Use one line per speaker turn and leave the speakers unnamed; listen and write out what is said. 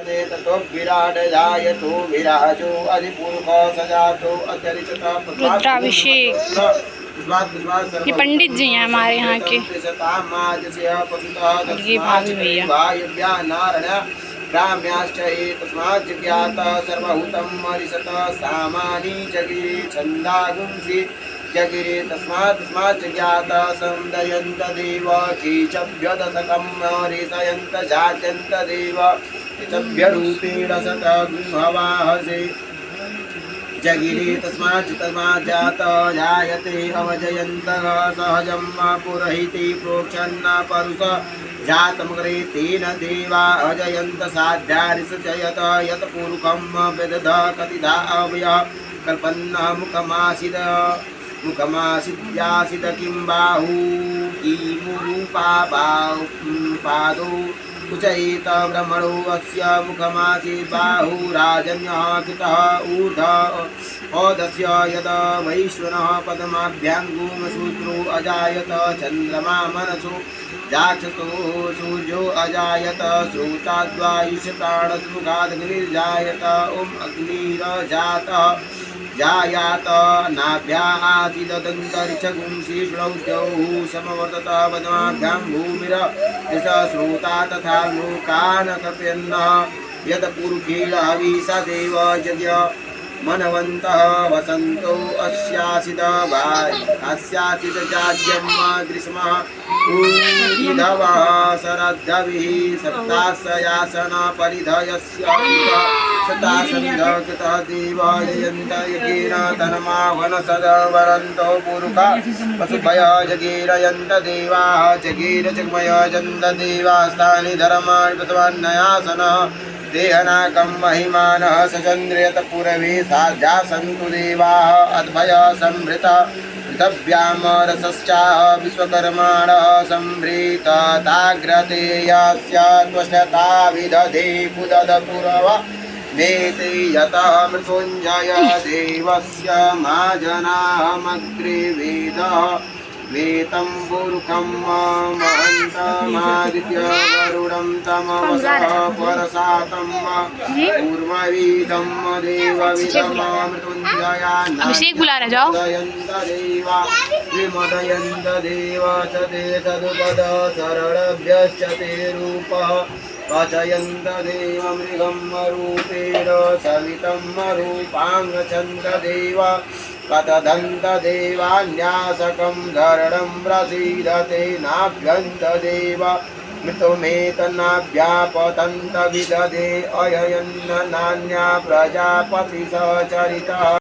ततो विराट जायतो विराजो अधिपुरुष सजातो अत्यरिचता
रुद्राभिषेक। ये पंडित जी हैं हमारे यहाँ के, और ये भाभी भैया।
ग्राम्याश्च तस्मात् जिज्ञात सर्वभूतं मरिषत सामानि जगिरे छन्दागुंसि जगिरे तस्मात् जिज्ञात सन्दयन्त देव कीचभ्यदशकं रिषयन्त जात्यन्त देव कीचभ्यरूपेण शतगृहवाहसे जगिरे तस्मात् जात जायते अवजयन्तः सहजं पुरहिते प्रोक्षन्न परुष जातमग्रे तेन देवा अजयन्त साध्यारिसजयत यत् पूर्वकं विदध कतिधा अवयः कल्पन्नः मुखमासीद्यासीद किं बाहू किमुरूपा पादौ उचैत ब्रह्मणो अस्य मुखमासीत् बाहुराजन्यः कृतः ऊर्ध्वोदस्य यद वैश्वनः पद्माभ्याङ्गुमसूत्रो अजायत चन्द्रमा मनसो जाक्षसो सूर्यो अजायत श्रोताद्वायुष्यप्राणसमुखादग्निर्जायत ॐ अग्निरजातः जायात नाभ्यासीदन्तरिक्षगुंसि श्रौद्यौः समवर्तत पद्माभ्यां भूमिर श्रोता तथा लोकान् कल्पयन्नः यत् पुरुषेण हविषा देव यज्ञ मनवन्तः वसन्तो अस्यासिद जाज्यं ग्रीष्मः ऊर्ध्वः शरद्धविः सप्तास्यासन परिधयस्य शतासन्दकृतः देव जयन्त यज्ञेन धर्मा वनसदवरन्तो पुरुषा पशुभय जगीरयन्त देवाः जगीर जगमय जन्त देवास्तानि धर्माणि कृतवान्नयासनः देहनाकं महिमानः सचन्द्रयत पूर्वे साध्या सन्तु देवाः अद्भय संभृता पृथिव्यां रसश्चाह विश्वकर्माणः संभृतताग्रतेयस्य त्वष्टता विदधे कुदधपुरवा नेति यतः मृत्युञ्जय देवस्य माजनामग्रे वेदः वेतं पुरुखं महन्तमादित्य वरुणं तमवसः परसातं पूर्वविदं
अभिषेक बुला रहे जाओ।
विमदयन्त देव च ते सदुपद शरणभ्यश्च ते रूपः पचयन्त देव मृगं रूपेण सवितं रूपाङ्गच्छन्त देव कतदन्त देवान्यासकं धरणं प्रसीदते नाभ्यन्त देव मृतुमेतनाभ्यापतन्त विदधे अययन्न नान्या प्रजापति सहचरितः।